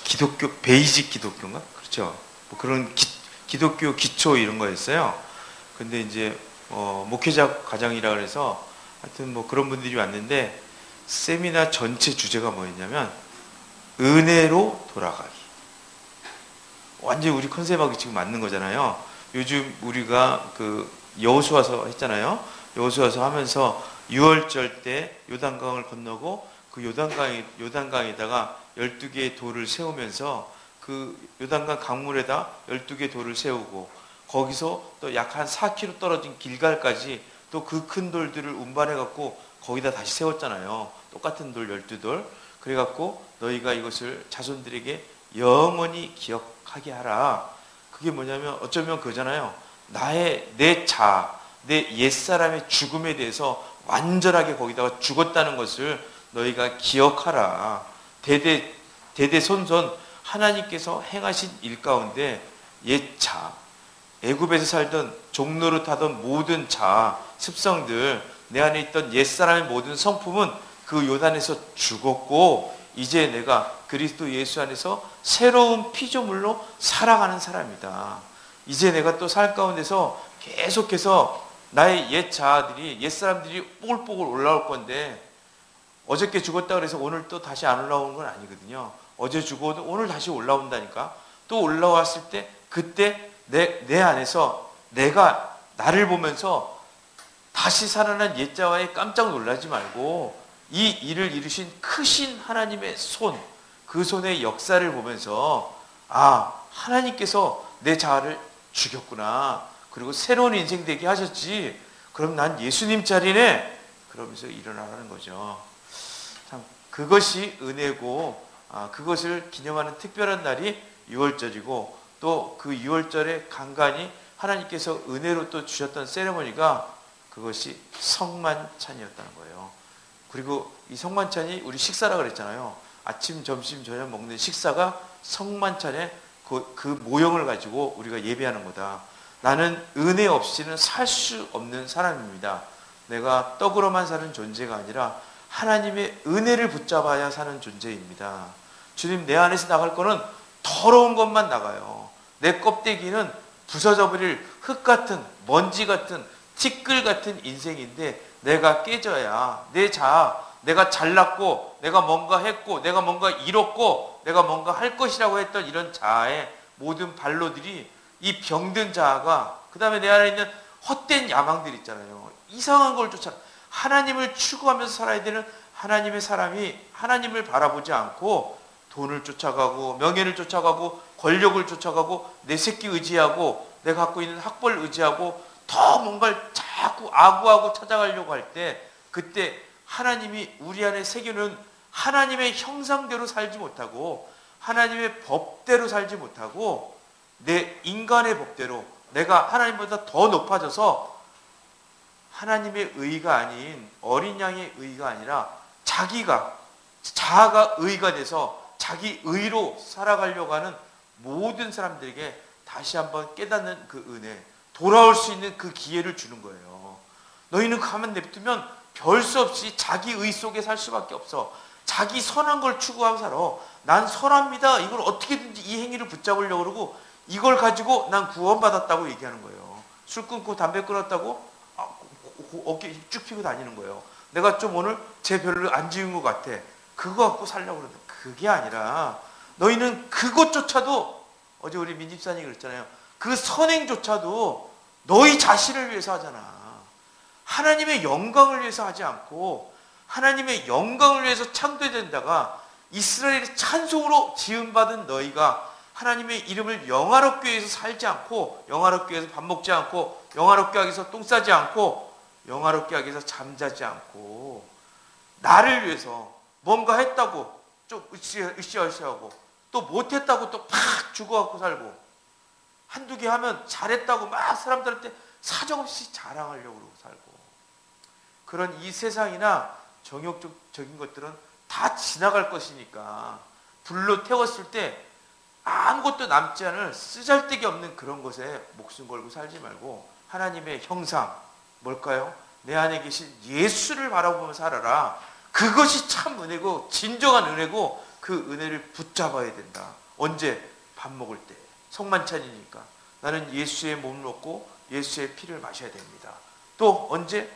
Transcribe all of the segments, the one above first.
기독교 베이직 기독교인가? 그렇죠. 뭐 그런 기독교 기초 이런 거였어요. 근데 이제 목회자 과정이라 그래서 하여튼 뭐 그런 분들이 왔는데 세미나 전체 주제가 뭐였냐면 은혜로 돌아가기. 완전히 우리 컨셉하고 지금 맞는 거잖아요. 요즘 우리가 그 여호수아서 했잖아요. 여호수아서 하면서 6월절 때 요단강을 건너고 그 요단강에다가 12개의 돌을 세우면서 그 요단강 강물에다 12개의 돌을 세우고 거기서 또 약 한 4km 떨어진 길갈까지 또 그 큰 돌들을 운반해 갖고 거기다 다시 세웠잖아요. 똑같은 돌 12돌. 그래 갖고 너희가 이것을 자손들에게 영원히 기억하게 하라. 그게 뭐냐면 어쩌면 그거잖아요. 내 옛사람의 죽음에 대해서 완전하게 거기다가 죽었다는 것을 너희가 기억하라. 대대손손 하나님께서 행하신 일 가운데 옛자, 애굽에서 살던 종노릇하던 모든 자, 습성들, 내 안에 있던 옛사람의 모든 성품은 그 요단에서 죽었고 이제 내가 그리스도 예수 안에서 새로운 피조물로 살아가는 사람이다. 이제 내가 또 살 가운데서 계속해서 나의 옛사람들이 뽀글뽀글 올라올 건데 어저께 죽었다 그래서 오늘 또 다시 안 올라오는 건 아니거든요. 어제 죽어도 오늘 다시 올라온다니까. 또 올라왔을 때 그때 내 안에서 내가 나를 보면서 다시 살아난 옛자와에 깜짝 놀라지 말고 이 일을 이루신 크신 하나님의 손, 그 손의 역사를 보면서 하나님께서 내 자아를 죽였구나. 그리고 새로운 인생 되게 하셨지. 그럼 난 예수님 자리네. 그러면서 일어나라는 거죠. 참 그것이 은혜고 그것을 기념하는 특별한 날이 6월절이고 또 그 6월절에 간간히 하나님께서 은혜로 또 주셨던 세레모니가 그것이 성만찬이었다는 거예요. 그리고 이 성만찬이 우리 식사라 그랬잖아요. 아침, 점심, 저녁 먹는 식사가 성만찬의 그 모형을 가지고 우리가 예배하는 거다. 나는 은혜 없이는 살 수 없는 사람입니다. 내가 떡으로만 사는 존재가 아니라 하나님의 은혜를 붙잡아야 사는 존재입니다. 주님, 내 안에서 나갈 거는 더러운 것만 나가요. 내 껍데기는 부서져버릴 흙 같은, 먼지 같은, 티끌 같은 인생인데 내가 깨져야 내 자아, 내가 잘났고 내가 뭔가 했고 내가 뭔가 이뤘고 내가 뭔가 할 것이라고 했던 이런 자아의 모든 발로들이 이 병든 자아가 그 다음에 내 안에 있는 헛된 야망들 있잖아요. 이상한 걸 쫓아 하나님을 추구하면서 살아야 되는 하나님의 사람이 하나님을 바라보지 않고 돈을 쫓아가고 명예를 쫓아가고 권력을 쫓아가고 내 새끼 의지하고 내가 갖고 있는 학벌 의지하고 더 뭔가를 자꾸 아구아구 찾아가려고 할 때 그때 하나님이 우리 안에 새겨놓은 하나님의 형상대로 살지 못하고 하나님의 법대로 살지 못하고 내 인간의 법대로 내가 하나님보다 더 높아져서 하나님의 의가 아닌 어린 양의 의가 아니라 자아가 의가 돼서 자기 의로 살아가려고 하는 모든 사람들에게 다시 한번 깨닫는 그 은혜, 돌아올 수 있는 그 기회를 주는 거예요. 너희는 가만 냅두면 별 수 없이 자기 의 속에 살 수밖에 없어. 자기 선한 걸 추구하고 살아. 난 선합니다. 이걸 어떻게든지 이 행위를 붙잡으려고 그러고 이걸 가지고 난 구원받았다고 얘기하는 거예요. 술 끊고 담배 끊었다고 어깨 쭉 펴고 다니는 거예요. 내가 좀 오늘 제 별로 안 지은 것 같아. 그거 갖고 살려고 그러는데 그게 아니라 너희는 그것조차도 어제 우리 민집사님이 그랬잖아요. 그 선행조차도 너희 자신을 위해서 하잖아. 하나님의 영광을 위해서 하지 않고 하나님의 영광을 위해서 창조된 자가 이스라엘의 찬송으로 지음받은 너희가 하나님의 이름을 영화롭게 위해서 살지 않고 영화롭게 위해서 밥 먹지 않고 영화롭게 하기 위해서 똥 싸지 않고 영화롭게 하기 위해서 잠자지 않고 나를 위해서 뭔가 했다고 좀 으쌰으쌰하고 또 못했다고 또 팍 죽어갖고 살고 한두 개 하면 잘했다고 막 사람들한테 사정없이 자랑하려고 그러고 살고 그런 이 세상이나 정욕적인 것들은 다 지나갈 것이니까 불로 태웠을 때 아무것도 남지 않을 쓰잘데기 없는 그런 것에 목숨 걸고 살지 말고 하나님의 형상 뭘까요? 내 안에 계신 예수를 바라보며 살아라. 그것이 참 은혜고 진정한 은혜고 그 은혜를 붙잡아야 된다. 언제? 밥 먹을 때. 성만찬이니까 나는 예수의 몸을 먹고 예수의 피를 마셔야 됩니다. 또 언제?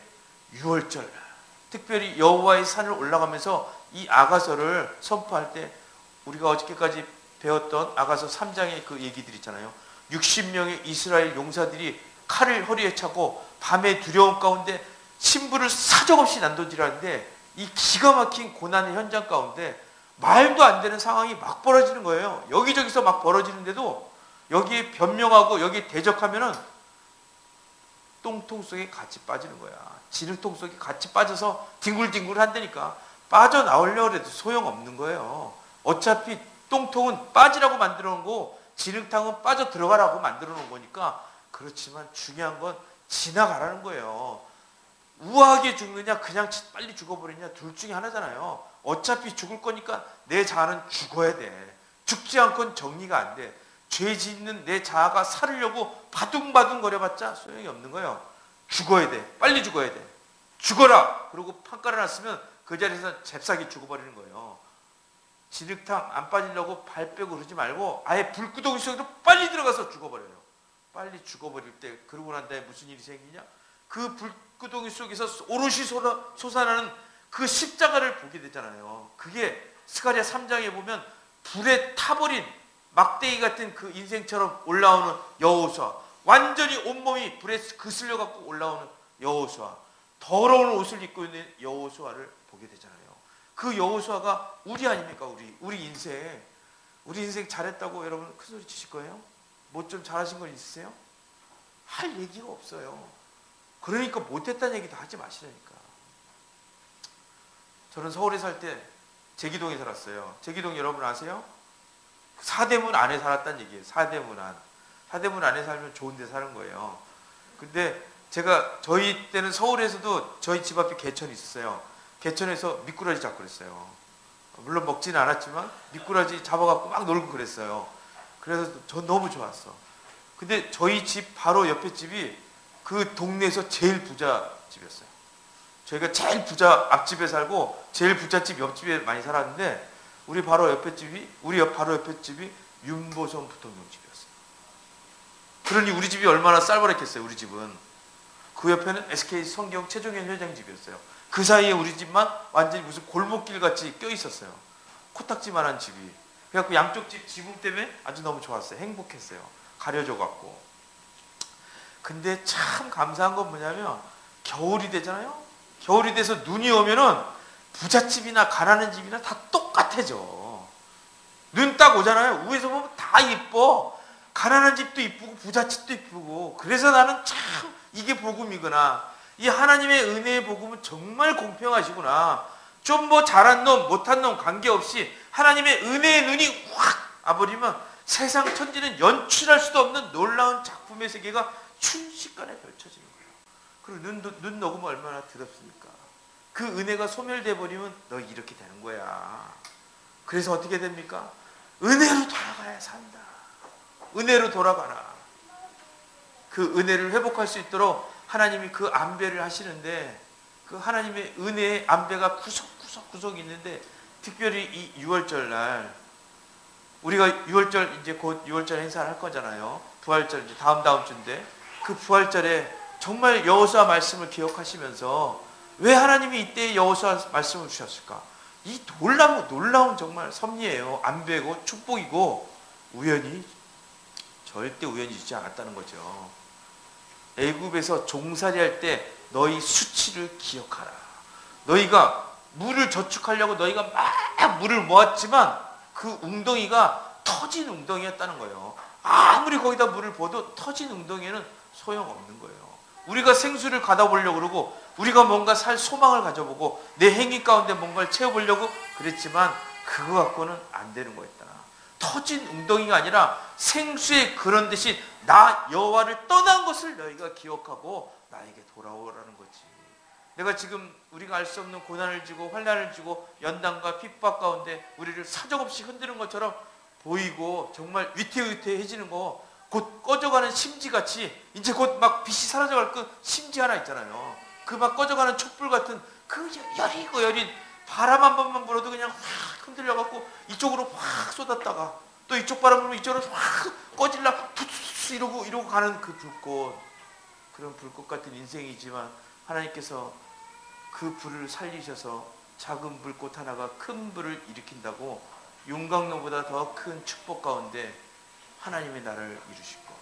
유월절 특별히 여호와의 산을 올라가면서 이 아가서를 선포할 때 우리가 어저께까지 배웠던 아가서 3장의 그 얘기들 있잖아요. 60명의 이스라엘 용사들이 칼을 허리에 차고 밤의 두려움 가운데 신부를 사정없이 난도질하는데 이 기가 막힌 고난의 현장 가운데 말도 안 되는 상황이 막 벌어지는 거예요. 여기저기서 막 벌어지는데도 여기에 변명하고 여기에 대적하면은 똥통 속에 같이 빠지는 거야. 진흙통 속에 같이 빠져서 뒹굴뒹굴 한다니까. 빠져나오려고 해도 소용없는 거예요. 어차피 똥통은 빠지라고 만들어 놓은 거고 진흙탕은 빠져 들어가라고 만들어 놓은 거니까. 그렇지만 중요한 건 지나가라는 거예요. 우아하게 죽느냐 그냥 빨리 죽어버리냐 둘 중에 하나잖아요. 어차피 죽을 거니까 내 자아는 죽어야 돼. 죽지 않고는 정리가 안 돼. 죄 짓는 내 자아가 살으려고 바둥바둥 거려봤자 소용이 없는 거예요. 죽어야 돼. 빨리 죽어야 돼. 죽어라. 그러고 판 깔아놨으면 그 자리에서 잽싸게 죽어버리는 거예요. 진흙탕 안 빠지려고 발 빼고 그러지 말고 아예 불구덩이 속으로 빨리 들어가서 죽어버려요. 빨리 죽어버릴 때 그러고 난 다음에 무슨 일이 생기냐? 그 불구덩이 속에서 오롯이 솟아나는 그 십자가를 보게 되잖아요. 그게 스가랴 3장에 보면 불에 타버린 막대기 같은 그 인생처럼 올라오는 여호수아, 완전히 온몸이 불에 그슬려 갖고 올라오는 여호수아, 더러운 옷을 입고 있는 여호수아를 보게 되잖아요. 그 여호수아가 우리 아닙니까? 우리 인생 잘했다고 여러분 큰 소리 치실 거예요? 뭐 좀 잘하신 건 있으세요? 할 얘기가 없어요. 그러니까 못했다는 얘기도 하지 마시라니까. 저는 서울에 살 때 제기동에 살았어요. 제기동 여러분 아세요? 사대문 안에 살았다는 얘기예요. 사대문 안. 사대문 안에 살면 좋은 데 사는 거예요. 근데 저희 때는 서울에서도 저희 집 앞에 개천이 있었어요. 개천에서 미꾸라지 잡고 그랬어요. 물론 먹지는 않았지만 미꾸라지 잡아갖고 막 놀고 그랬어요. 그래서 전 너무 좋았어. 근데 저희 집 바로 옆에 집이 그 동네에서 제일 부자 집이었어요. 저희가 제일 부자 앞집에 살고 제일 부잣집 옆집에 많이 살았는데 우리 바로 옆에 집이 윤보성 부통령 집이었어요. 그러니 우리 집이 얼마나 쌀벌했겠어요. 우리 집은. 그 옆에는 SK 성경 최종현 회장 집이었어요. 그 사이에 우리 집만 완전히 무슨 골목길 같이 껴 있었어요. 코딱지만한 집이. 그래갖고 양쪽 집 지붕 때문에 아주 너무 좋았어요. 행복했어요. 가려져 갖고. 근데 참 감사한 건 뭐냐면 겨울이 되잖아요. 겨울이 돼서 눈이 오면은 부잣집이나 가난한 집이나 다 똑같아져. 눈 딱 오잖아요. 위에서 보면 다 이뻐. 가난한 집도 이쁘고 부잣집도 이쁘고. 그래서 나는 참 이게 복음이구나. 이 하나님의 은혜의 복음은 정말 공평하시구나. 좀 뭐 잘한 놈 못한 놈 관계없이 하나님의 은혜의 눈이 확 와버리면 세상 천지는 연출할 수도 없는 놀라운 작품의 세계가 순식간에 펼쳐지는 거예요. 그리고 눈 녹으면 얼마나 더럽습니까? 그 은혜가 소멸돼 버리면 너 이렇게 되는 거야. 그래서 어떻게 됩니까? 은혜로 돌아가야 산다. 은혜로 돌아가라. 그 은혜를 회복할 수 있도록 하나님이 그 안배를 하시는데 그 하나님의 은혜의 안배가 구석구석 있는데 특별히 이 6월절 날 우리가 6월절 이제 곧 6월절 행사를 할 거잖아요. 부활절 이제 다음 주인데 그 부활절에 정말 여호수아 말씀을 기억하시면서 왜 하나님이 이때 여호수아 말씀을 주셨을까? 이 놀라운 정말 섭리예요. 안배고 축복이고 절대 우연히 주지 않았다는 거죠. 애굽에서 종살이할 때 너희 수치를 기억하라. 너희가 물을 저축하려고 너희가 막 물을 모았지만 그 웅덩이가 터진 웅덩이였다는 거예요. 아무리 거기다 물을 부어도 터진 웅덩이에는 소용없는 거예요. 우리가 생수를 가다 보려고 그러고 우리가 뭔가 살 소망을 가져보고 내 행위 가운데 뭔가를 채워보려고 그랬지만 그거 갖고는 안 되는 거였다. 터진 웅덩이가 아니라 생수의 그런 대신 나 여호와를 떠난 것을 너희가 기억하고 나에게 돌아오라는 거지. 내가 지금 우리가 알 수 없는 고난을 지고 환난을 지고 연단과 핍박 가운데 우리를 사정없이 흔드는 것처럼 보이고 정말 위태위태해지는 거 곧 꺼져가는 심지같이 이제 곧 막 빛이 사라져갈 그 심지 하나 있잖아요. 그 막 꺼져가는 촛불 같은 그 여린 바람 한 번만 불어도 그냥 확 흔들려갖고 이쪽으로 확 쏟았다가 또 이쪽 바람 불면 이쪽으로 확 꺼질라 푸스 이러고 가는 그 불꽃, 그런 불꽃 같은 인생이지만 하나님께서 그 불을 살리셔서 작은 불꽃 하나가 큰 불을 일으킨다고 용광로보다 더 큰 축복 가운데 하나님의 나라를 이루시고,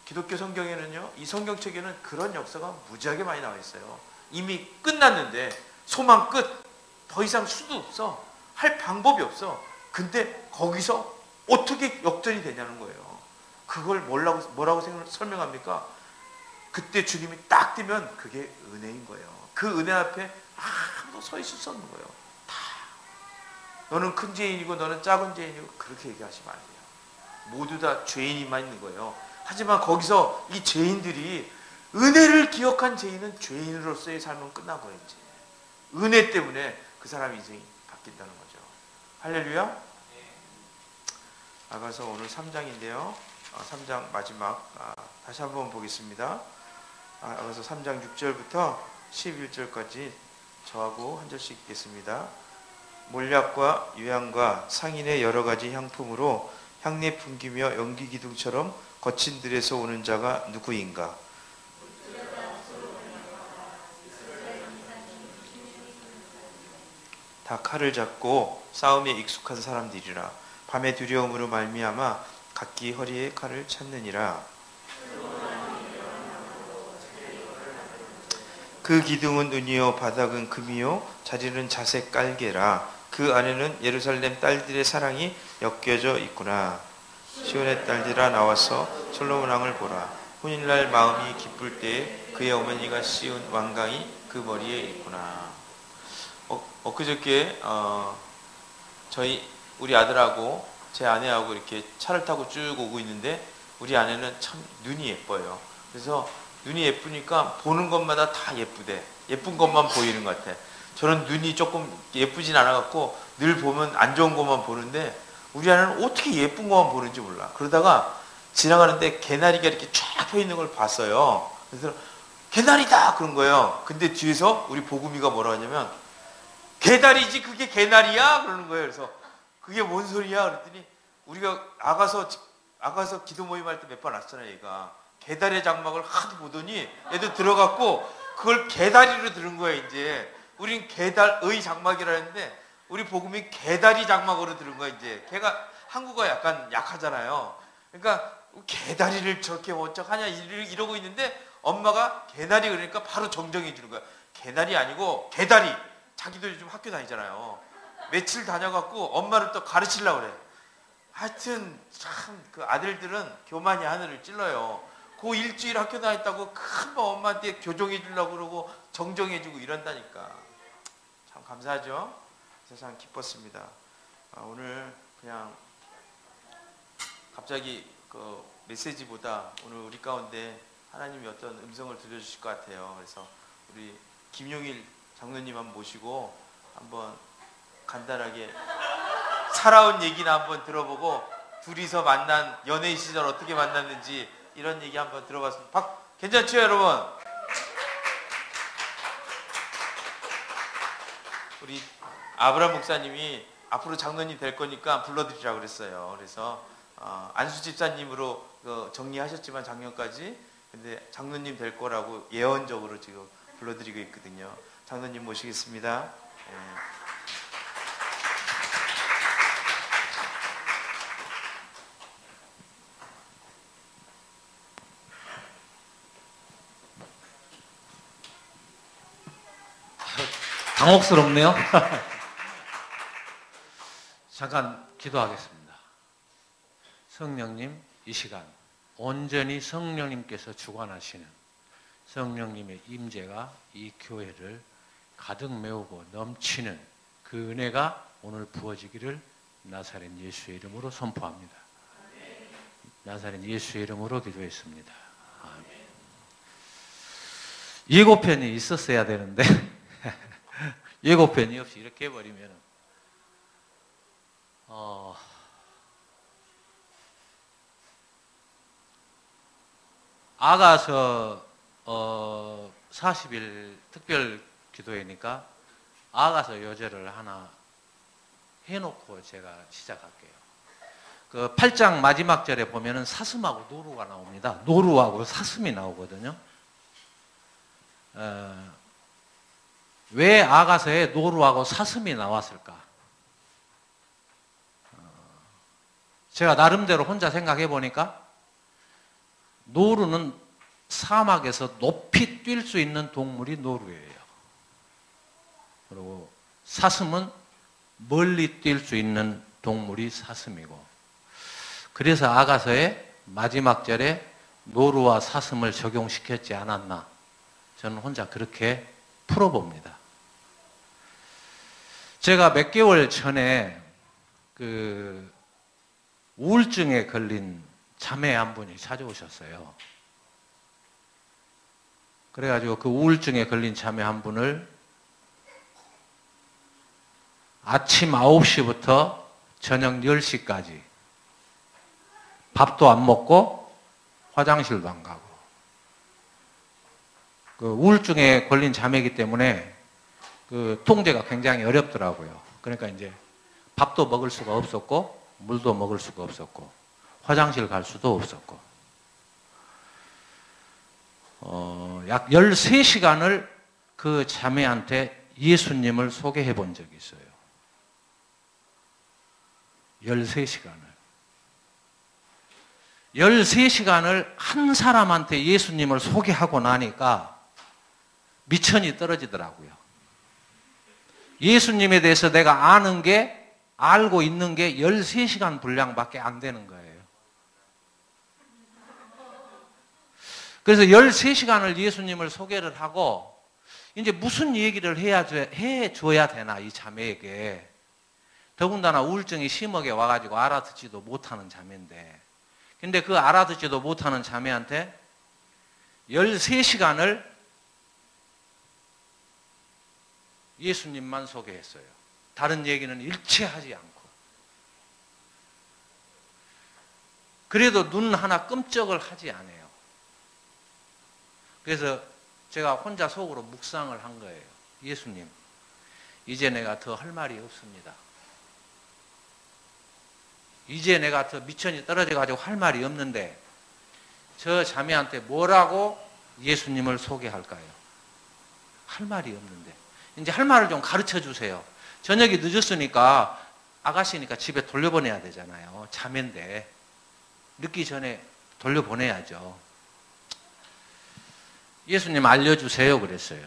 기독교 성경에는요, 이 성경책에는 그런 역사가 무지하게 많이 나와 있어요. 이미 끝났는데 소망 끝, 더 이상 수도 없어, 할 방법이 없어. 근데 거기서 어떻게 역전이 되냐는 거예요. 그걸 뭐라고 설명합니까? 그때 주님이 딱 뜨면 그게 은혜인 거예요. 그 은혜 앞에 아무도 서 있을 수 없는 거예요. 다 너는 큰 죄인이고 너는 작은 죄인이고 그렇게 얘기하시면 안 돼요. 모두 다 죄인이만 있는 거예요. 하지만 거기서 이 죄인들이, 은혜를 기억한 죄인은 죄인으로서의 삶은 끝나고 이제 은혜 때문에 그 사람 인생이 바뀐다는 거죠. 할렐루야. 아가서 오늘 3장인데요 3장 마지막 다시 한번 보겠습니다. 아가서 3장 6절부터 11절까지 저하고 한 절씩 읽겠습니다. 몰약과 유향과 상인의 여러 가지 향품으로 향내 풍기며 연기 기둥처럼 거친 들에서 오는 자가 누구인가? 다 칼을 잡고 싸움에 익숙한 사람들이라. 밤의 두려움으로 말미암아 각기 허리에 칼을 찾느니라. 그 기둥은 은이요 바닥은 금이요 자리는 자색 깔개라. 그 안에는 예루살렘 딸들의 사랑이 엮여져 있구나. 시온의 딸들아 나와서 솔로몬 왕을 보라. 혼인날 마음이 기쁠 때에 그의 어머니가 씌운 왕관이 그 머리에 있구나. 엊그저께 우리 아들하고 제 아내하고 이렇게 차를 타고 쭉 오고 있는데 우리 아내는 참 눈이 예뻐요. 그래서 눈이 예쁘니까 보는 것마다 다 예쁘대. 예쁜 것만 보이는 것 같아. 저는 눈이 조금 예쁘진 않아갖고 늘 보면 안 좋은 것만 보는데 우리 아내는 어떻게 예쁜 것만 보는지 몰라. 그러다가 지나가는데 개나리가 이렇게 쫙 펴 있는 걸 봤어요. 그래서 개나리다 그런 거예요. 근데 뒤에서 우리 보금이가 뭐라 하냐면 개다리지 그게 개나리야? 그러는 거예요. 그래서 그게 뭔 소리야? 그랬더니 우리가 아가서 기도 모임 할 때 몇 번 왔잖아요. 얘가 개다리 장막을 하도 보더니 얘도 들어갔고 그걸 개다리로 들은 거예요. 이제 우린 개달의 장막이라 했는데 우리 복음이 개다리 장막으로 들은 거예요. 이제 걔가 한국어 약간 약하잖아요. 그러니까 개다리를 저렇게 어쩌하냐 이러고 있는데 엄마가 개나리 그러니까 바로 정정해 주는 거야. 개나리 아니고 개다리. 자기도 요즘 학교 다니잖아요. 며칠 다녀갖고 엄마를 또 가르치려고 그래. 하여튼 참 그 아들들은 교만이 하늘을 찔러요. 그 일주일 학교 다녔다고 큰 엄마한테 교정해 주려고 그러고 정정해 주고 이런다니까. 참 감사하죠. 세상 기뻤습니다. 오늘 그냥 갑자기 그 메시지보다 오늘 우리 가운데 하나님이 어떤 음성을 들려주실 것 같아요. 그래서 우리 김용일 장로님 한번 모시고 한번 간단하게 살아온 얘기나 한번 들어보고 둘이서 만난 연애 시절 어떻게 만났는지 이런 얘기 한번 들어봤습니다. 괜찮죠 여러분? 우리 아브라함 목사님이 앞으로 장로님 될 거니까 불러드리라고 그랬어요. 그래서 안수 집사님으로 정리하셨지만 작년까지 근데 장로님 될 거라고 예언적으로 지금 불러드리고 있거든요. 장로님 모시겠습니다. 네. 당혹스럽네요. 잠깐 기도하겠습니다. 성령님, 이 시간 온전히 성령님께서 주관하시는 성령님의 임재가 이 교회를 가득 메우고 넘치는 그 은혜가 오늘 부어지기를 나사렛 예수의 이름으로 선포합니다. 나사렛 예수의 이름으로 기도했습니다. 아멘. 예고편이 있었어야 되는데 예고편이 없이 이렇게 해버리면 아가서 40일 특별 기도회니까 아가서 요절을 하나 해놓고 제가 시작할게요. 그 8장 마지막 절에 보면은 사슴하고 노루가 나옵니다. 노루하고 사슴이 나오거든요. 왜 아가서에 노루하고 사슴이 나왔을까? 제가 나름대로 혼자 생각해 보니까 노루는 사막에서 높이 뛸 수 있는 동물이 노루예요. 그리고 사슴은 멀리 뛸 수 있는 동물이 사슴이고, 그래서 아가서의 마지막 절에 노루와 사슴을 적용시켰지 않았나, 저는 혼자 그렇게 풀어봅니다. 제가 몇 개월 전에 그 우울증에 걸린 자매 한 분이 찾아오셨어요. 그래가지고 그 우울증에 걸린 자매 한 분을 아침 9시부터 저녁 10시까지 밥도 안 먹고 화장실도 안 가고, 그 우울증에 걸린 자매이기 때문에 그 통제가 굉장히 어렵더라고요. 그러니까 이제 밥도 먹을 수가 없었고 물도 먹을 수가 없었고 화장실 갈 수도 없었고, 약 13시간을 그 자매한테 예수님을 소개해 본 적이 있어요. 13시간을. 13시간을 한 사람한테 예수님을 소개하고 나니까 미천이 떨어지더라고요. 예수님에 대해서 내가 알고 있는 게 13시간 분량밖에 안 되는 거예요. 그래서 13시간을 예수님을 소개를 하고, 이제 무슨 얘기를 해줘야 되나, 이 자매에게. 더군다나 우울증이 심하게 와가지고 알아듣지도 못하는 자매인데, 근데 그 알아듣지도 못하는 자매한테 13시간을 예수님만 소개했어요. 다른 얘기는 일체 하지 않고. 그래도 눈 하나 끔찍을 하지 않아요. 그래서 제가 혼자 속으로 묵상을 한 거예요. 예수님, 이제 내가 더 할 말이 없습니다. 이제 내가 더 미천이 떨어져가지고 할 말이 없는데 저 자매한테 뭐라고 예수님을 소개할까요? 할 말이 없는데 이제 할 말을 좀 가르쳐 주세요. 저녁이 늦었으니까 아가씨니까 집에 돌려보내야 되잖아요. 자매인데 늦기 전에 돌려보내야죠. 예수님 알려주세요 그랬어요.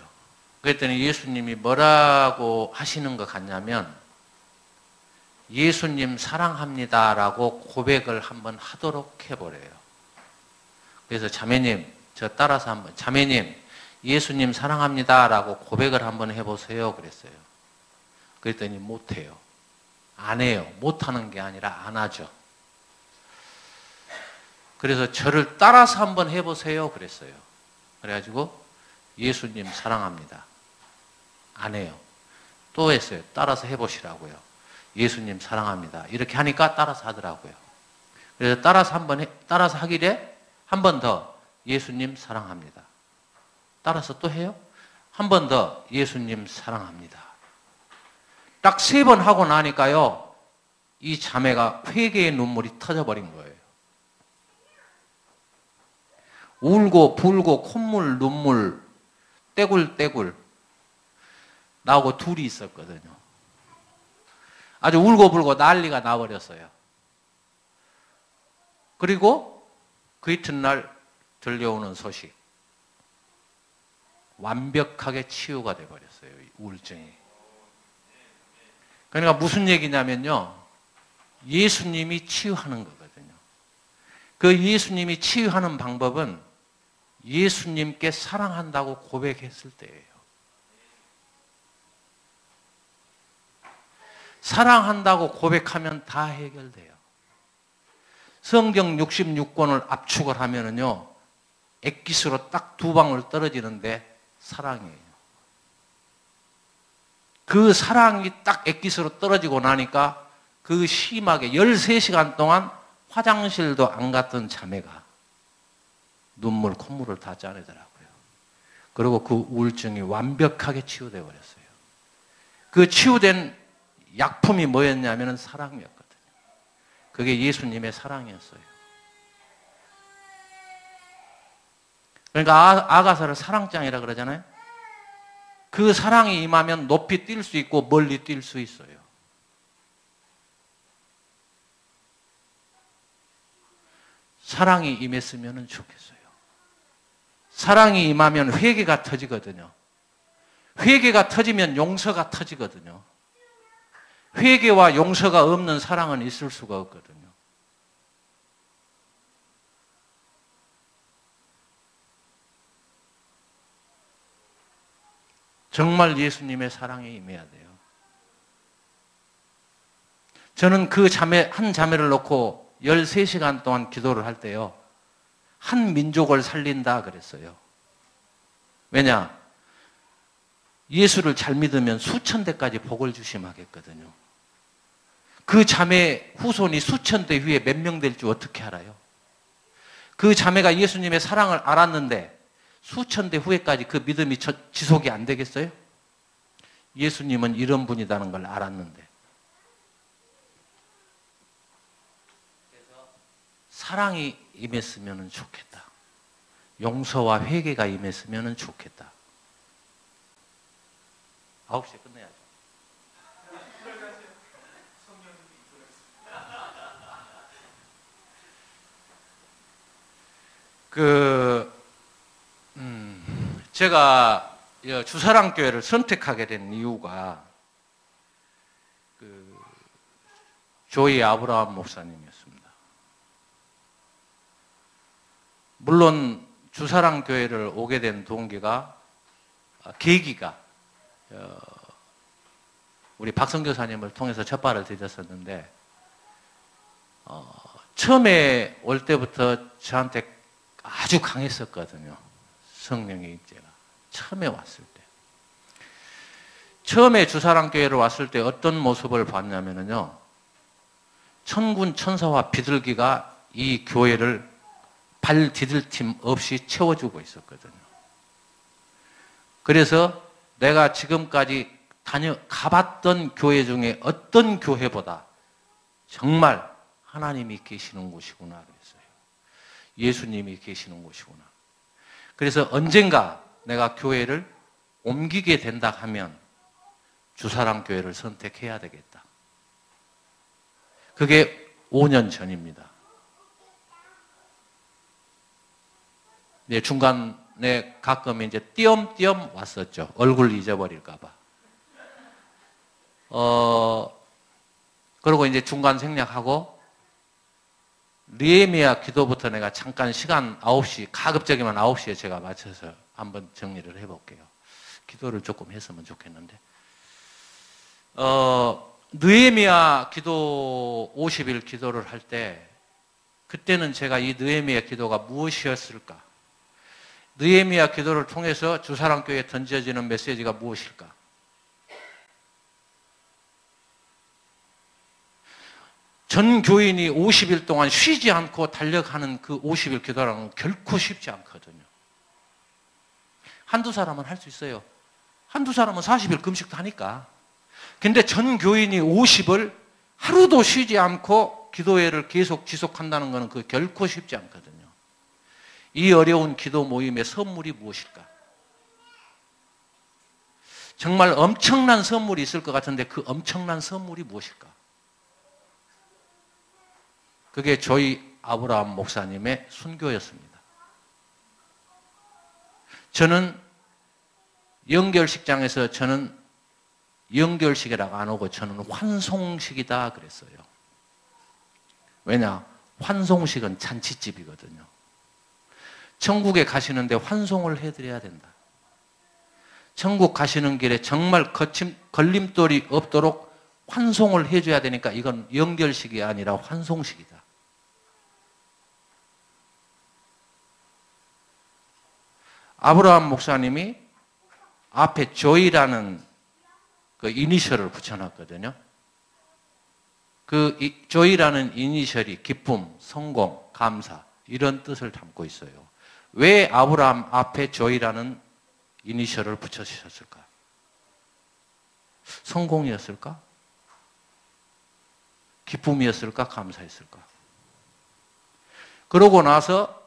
그랬더니 예수님이 뭐라고 하시는 것 같냐면, 예수님 사랑합니다라고 고백을 한번 하도록 해버려요. 그래서 자매님, 저 따라서 한번, 자매님, 예수님 사랑합니다라고 고백을 한번 해보세요 그랬어요. 그랬더니 못해요. 안 해요. 못하는 게 아니라 안 하죠. 그래서 저를 따라서 한번 해보세요 그랬어요. 그래가지고 예수님 사랑합니다. 안 해요. 또 했어요. 따라서 해보시라고요. 예수님 사랑합니다. 이렇게 하니까 따라서 하더라고요. 그래서 따라서 하길래 한 번 더 예수님 사랑합니다. 따라서 또 해요. 한 번 더 예수님 사랑합니다. 딱 3번 하고 나니까요, 이 자매가 회개의 눈물이 터져버린 거예요. 울고 불고 콧물 눈물 떼굴떼굴 나오고 둘이 있었거든요. 아주 울고 불고 난리가 나버렸어요. 그리고 그 이튿날 들려오는 소식, 완벽하게 치유가 돼버렸어요. 우울증이. 그러니까 무슨 얘기냐면요, 예수님이 치유하는 거거든요. 그 예수님이 치유하는 방법은 예수님께 사랑한다고 고백했을 때예요. 사랑한다고 고백하면 다 해결돼요. 성경 66권을 압축을 하면은요, 액기스로 딱 2방울 떨어지는데 사랑이에요. 그 사랑이 딱 액기스로 떨어지고 나니까 그 심하게 13시간 동안 화장실도 안 갔던 자매가 눈물, 콧물을 다 짜내더라고요. 그리고 그 우울증이 완벽하게 치유되어 버렸어요. 그 치유된 약품이 뭐였냐면 사랑이었거든요. 그게 예수님의 사랑이었어요. 그러니까 아가사를 사랑장이라 그러잖아요. 그 사랑이 임하면 높이 뛸 수 있고 멀리 뛸 수 있어요. 사랑이 임했으면 좋겠어요. 사랑이 임하면 회개가 터지거든요. 회개가 터지면 용서가 터지거든요. 회개와 용서가 없는 사랑은 있을 수가 없거든요. 정말 예수님의 사랑에 임해야 돼요. 저는 그 자매, 한 자매를 놓고 13시간 동안 기도를 할 때요. 한 민족을 살린다 그랬어요. 왜냐? 예수를 잘 믿으면 수천 대까지 복을 주심하겠거든요. 그 자매 후손이 수천 대 후에 몇 명 될 줄 어떻게 알아요? 그 자매가 예수님의 사랑을 알았는데 수천 대 후에까지 그 믿음이 지속이 안 되겠어요? 예수님은 이런 분이라는 걸 알았는데. 그래서 사랑이 임했으면 좋겠다. 용서와 회개가 임했으면 좋겠다. 9시에 끝내야죠. 제가 주사랑교회를 선택하게 된 이유가 조이 아브라함 목사님이었습니다. 물론 주사랑교회를 오게 된 동기가 계기가 우리 박성교사님을 통해서 첫발을 디뎠었는데 처음에 올 때부터 저한테 아주 강했었거든요. 성령의 임재가. 처음에 왔을 때. 처음에 주사랑교회를 왔을 때 어떤 모습을 봤냐면요. 천군 천사와 비둘기가 이 교회를 발 디딜 틈 없이 채워주고 있었거든요. 그래서 내가 지금까지 가봤던 교회 중에 어떤 교회보다 정말 하나님이 계시는 곳이구나 그랬어요. 예수님이 계시는 곳이구나. 그래서 언젠가 내가 교회를 옮기게 된다 하면 주사랑교회를 선택해야 되겠다. 그게 5년 전입니다. 네, 중간에 가끔 이제 띄엄띄엄 왔었죠. 얼굴 잊어버릴까봐. 그리고 이제 중간 생략하고 느헤미야 기도부터 내가 잠깐 시간 9시, 가급적이면 9시에 제가 맞춰서 한번 정리를 해볼게요. 기도를 조금 했으면 좋겠는데. 느헤미야 기도 50일 기도를 할 때 그때는 제가 이 느헤미야 기도가 무엇이었을까? 느헤미야 기도를 통해서 주사랑교회에 던져지는 메시지가 무엇일까? 전 교인이 50일 동안 쉬지 않고 달려가는 그 50일 기도라는 건 결코 쉽지 않거든요. 한두 사람은 할 수 있어요. 한두 사람은 40일 금식도 하니까. 근데 전 교인이 50을 하루도 쉬지 않고 기도회를 계속 지속한다는 것은 그 결코 쉽지 않거든요. 이 어려운 기도 모임의 선물이 무엇일까? 정말 엄청난 선물이 있을 것 같은데 그 엄청난 선물이 무엇일까? 그게 조이 아브라함 목사님의 순교였습니다. 저는 영결식장에서 저는 영결식이라고 안 하고 저는 환송식이다 그랬어요. 왜냐? 환송식은 잔치집이거든요. 천국에 가시는데 환송을 해드려야 된다. 천국 가시는 길에 정말 걸림돌이 없도록 환송을 해줘야 되니까 이건 영결식이 아니라 환송식이다. 아브라함 목사님이 앞에 조이라는 그 이니셜을 붙여놨거든요. 그 조이라는 이니셜이 기쁨, 성공, 감사 이런 뜻을 담고 있어요. 왜 아브라함 앞에 조이라는 이니셜을 붙여주셨을까? 성공이었을까? 기쁨이었을까? 감사했을까? 그러고 나서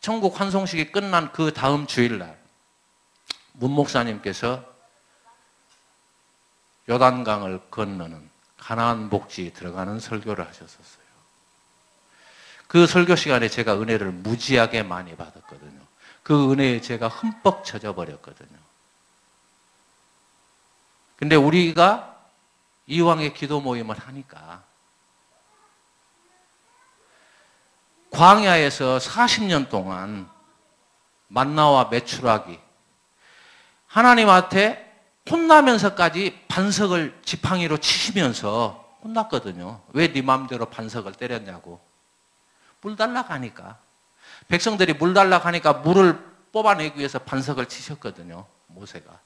천국 환송식이 끝난 그 다음 주일날 문 목사님께서 요단강을 건너는 가나안 복지에 들어가는 설교를 하셨었어요. 그 설교 시간에 제가 은혜를 무지하게 많이 받았거든요. 그 은혜에 제가 흠뻑 젖어버렸거든요. 근데 우리가 이왕의 기도 모임을 하니까 광야에서 40년 동안 만나와 메추라기 하나님한테 혼나면서까지 반석을 지팡이로 치시면서 혼났거든요. 왜 네 마음대로 반석을 때렸냐고. 물 달라고 하니까. 백성들이 물 달라고 하니까 물을 뽑아내기 위해서 반석을 치셨거든요. 모세가.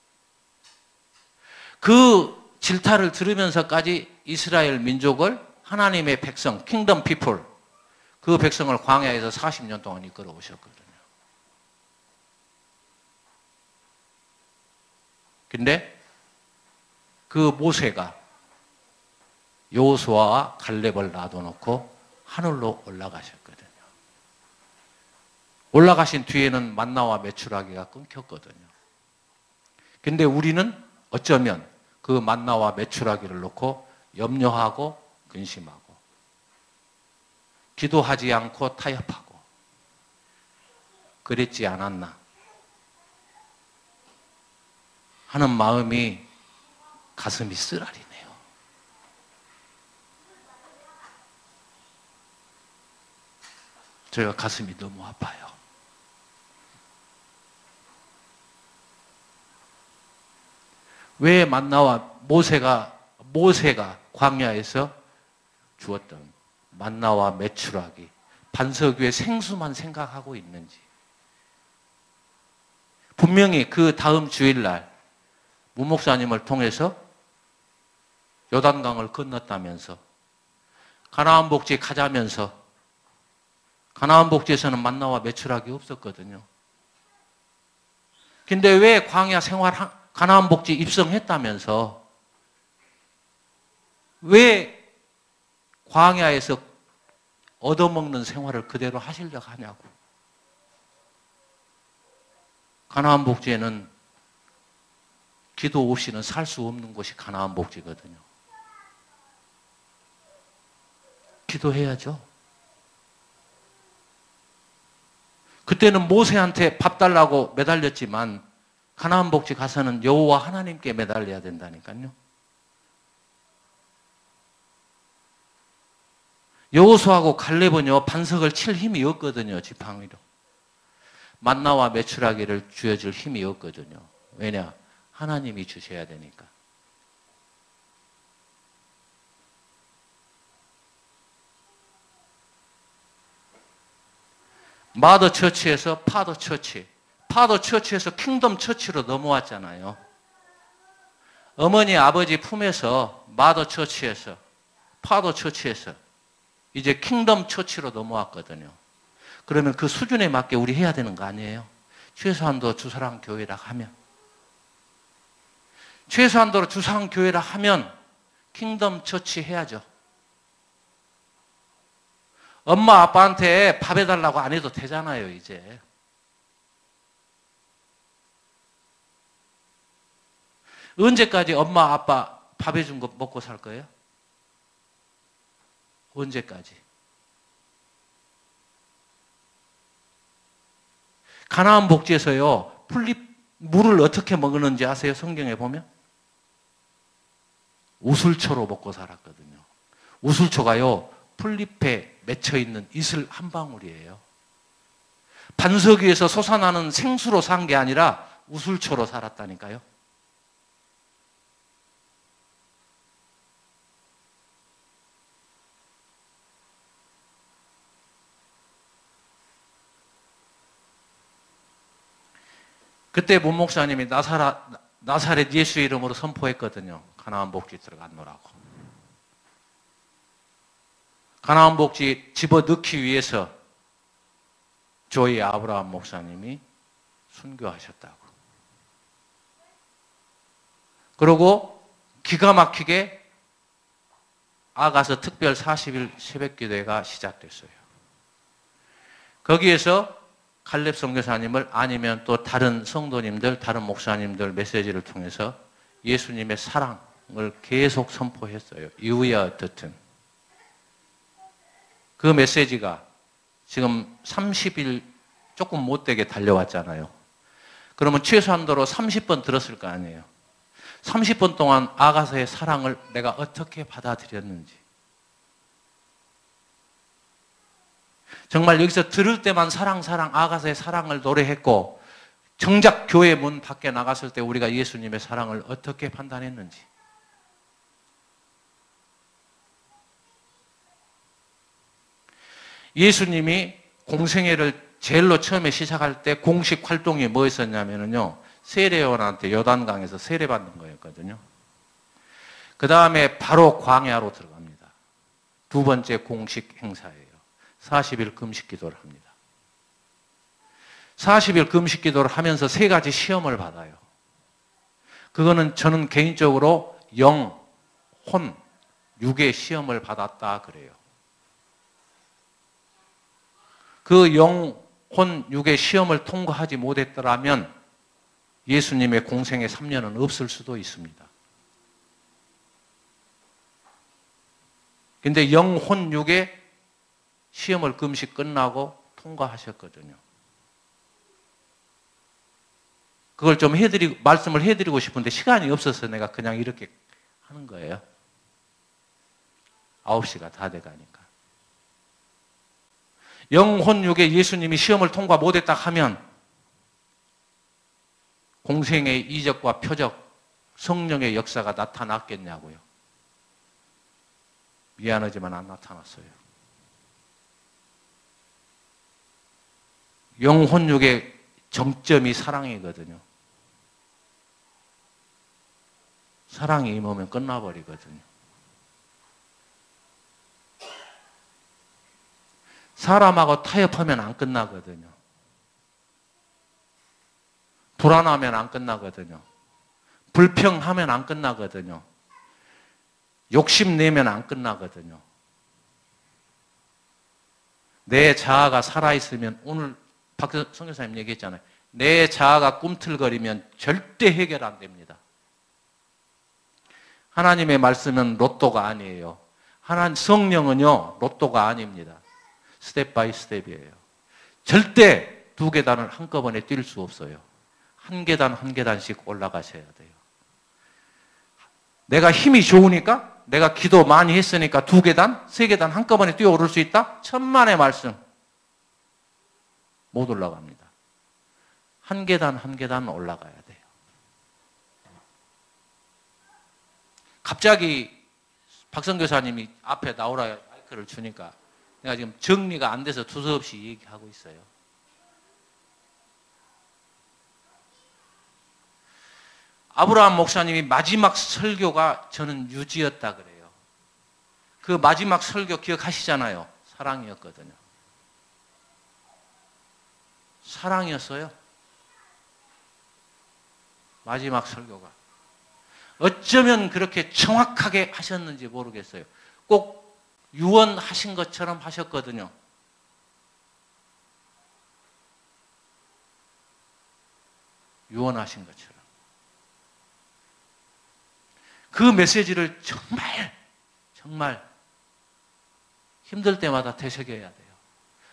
그 질타를 들으면서까지 이스라엘 민족을 하나님의 백성, 킹덤 피플, 그 백성을 광야에서 40년 동안 이끌어 오셨거든요. 근데 그 모세가 여호수아와 갈렙을 놔둬놓고 하늘로 올라가셨거든요. 올라가신 뒤에는 만나와 메추라기가 끊겼거든요. 근데 우리는 어쩌면 그 만나와 메추라기를 놓고 염려하고 근심하고 기도하지 않고 타협하고 그랬지 않았나 하는 마음이 가슴이 쓰라리네요. 제가 가슴이 너무 아파요. 왜 만나와 모세가 광야에서 주었던 만나와 메추라기 반석 위에 생수만 생각하고 있는지. 분명히 그 다음 주일날 문 목사님을 통해서 요단강을 건넜다면서 가나안 복지에 가자면서 가나안 복지에서는 만나와 메추라기 없었거든요. 근데 왜 광야 생활 가나안 복지 입성했다면서 왜 광야에서 얻어먹는 생활을 그대로 하시려고 하냐고. 가나안 복지에는 기도 없이는 살 수 없는 곳이 가나안 복지거든요. 기도해야죠. 그때는 모세한테 밥 달라고 매달렸지만 가나안 복지 가서는 여호와 하나님께 매달려야 된다니까요. 여호수아하고 갈렙은요 반석을 칠 힘이 없거든요. 지팡이로. 만나와 메추라기를 쥐어줄 힘이 없거든요. 왜냐? 하나님이 주셔야 되니까. 마더 처치에서 파더 처치, 파더 처치에서 킹덤 처치로 넘어왔잖아요. 어머니 아버지 품에서 마더 처치에서 파더 처치에서 이제 킹덤 처치로 넘어왔거든요. 그러면 그 수준에 맞게 우리 해야 되는 거 아니에요? 최소한도 주사랑 교회라 하면. 최소한도로 주사랑 교회라 하면 킹덤 처치 해야죠. 엄마 아빠한테 밥 해달라고 안 해도 되잖아요, 이제. 언제까지 엄마 아빠 밥 해준 거 먹고 살 거예요? 언제까지? 가나안 복지에서요, 물을 어떻게 먹었는지 아세요? 성경에 보면? 우슬초로 먹고 살았거든요. 우슬초가요, 풀잎에 맺혀있는 이슬 한 방울이에요. 반석 위에서 솟아나는 생수로 산 게 아니라 우슬초로 살았다니까요. 그때 문 목사님이 나사렛 예수 이름으로 선포했거든요. 가나안 복지 들어가노라고. 가나안 복지 집어넣기 위해서 조이 아브라함 목사님이 순교하셨다고. 그리고 기가 막히게 아가서 특별 40일 새벽기도회가 시작됐어요. 거기에서 칼렙 선교사님을 아니면 또 다른 성도님들, 다른 목사님들 메시지를 통해서 예수님의 사랑을 계속 선포했어요. 이유야 어떻든. 그 메시지가 지금 30일 조금 못되게 달려왔잖아요. 그러면 최소한도로 30번 들었을 거 아니에요. 30번 동안 아가서의 사랑을 내가 어떻게 받아들였는지. 정말 여기서 들을 때만 사랑, 아가서의 사랑을 노래했고 정작 교회 문 밖에 나갔을 때 우리가 예수님의 사랑을 어떻게 판단했는지. 예수님이 공생애를 제일로 처음에 시작할 때 공식 활동이 뭐였었냐면요. 세례요한한테 요단강에서 세례받는 거였거든요. 그 다음에 바로 광야로 들어갑니다. 두 번째 공식 행사예요. 40일 금식 기도를 합니다. 40일 금식 기도를 하면서 세 가지 시험을 받아요. 그거는 저는 개인적으로 영, 혼, 육의 시험을 받았다 그래요. 그 영, 혼, 육의 시험을 통과하지 못했더라면 예수님의 공생의 3년은 없을 수도 있습니다. 근데 영, 혼, 육의 시험을 금식 끝나고 통과하셨거든요. 그걸 좀 말씀을 해드리고 싶은데 시간이 없어서 내가 그냥 이렇게 하는 거예요. 9시가 다 돼가니까. 영혼육에 예수님이 시험을 통과 못했다 하면 공생의 이적과 표적, 성령의 역사가 나타났겠냐고요. 미안하지만 안 나타났어요. 영혼육의 정점이 사랑이거든요. 사랑이 임하면 끝나버리거든요. 사람하고 타협하면 안 끝나거든요. 불안하면 안 끝나거든요. 불평하면 안 끝나거든요. 욕심내면 안 끝나거든요. 내 자아가 살아있으면, 오늘 박 선교사님 얘기했잖아요. 내 자아가 꿈틀거리면 절대 해결 안 됩니다. 하나님의 말씀은 로또가 아니에요. 성령은요, 로또가 아닙니다. 스텝 바이 스텝이에요. 절대 두 계단을 한꺼번에 뛸 수 없어요. 한 계단 한 계단씩 올라가셔야 돼요. 내가 힘이 좋으니까, 내가 기도 많이 했으니까 두 계단, 세 계단 한꺼번에 뛰어오를 수 있다? 천만의 말씀. 못 올라갑니다. 한 계단 한 계단 올라가야 돼요. 갑자기 박성교사님이 앞에 나오라 마이크를 주니까 내가 지금 정리가 안 돼서 두서없이 얘기하고 있어요. 아브라함 목사님이 마지막 설교가 저는 유지였다 그래요. 그 마지막 설교 기억하시잖아요. 사랑이었거든요. 사랑이었어요. 마지막 설교가. 어쩌면 그렇게 정확하게 하셨는지 모르겠어요. 꼭 유언하신 것처럼 하셨거든요. 유언하신 것처럼. 그 메시지를 정말 힘들 때마다 되새겨야 돼요.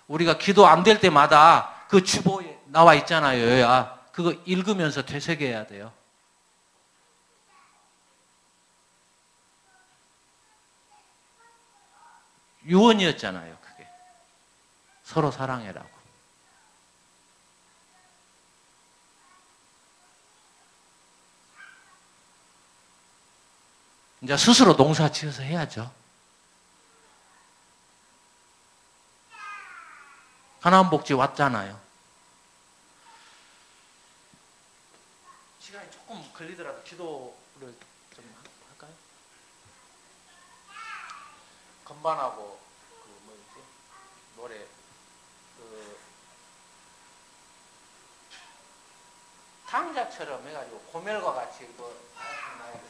우리가 기도 안 될 때마다 그 주보에 나와 있잖아요. 그거 읽으면서 되새겨야 돼요. 유언이었잖아요, 그게. 서로 사랑해라고. 이제 스스로 농사 지어서 해야죠. 하나님복지 왔잖아요. 시간이 조금 걸리더라도 기도를 좀 할까요? 건반하고 그 뭐였지? 노래 당자처럼 해가지고 고멜과 같이 그 나에게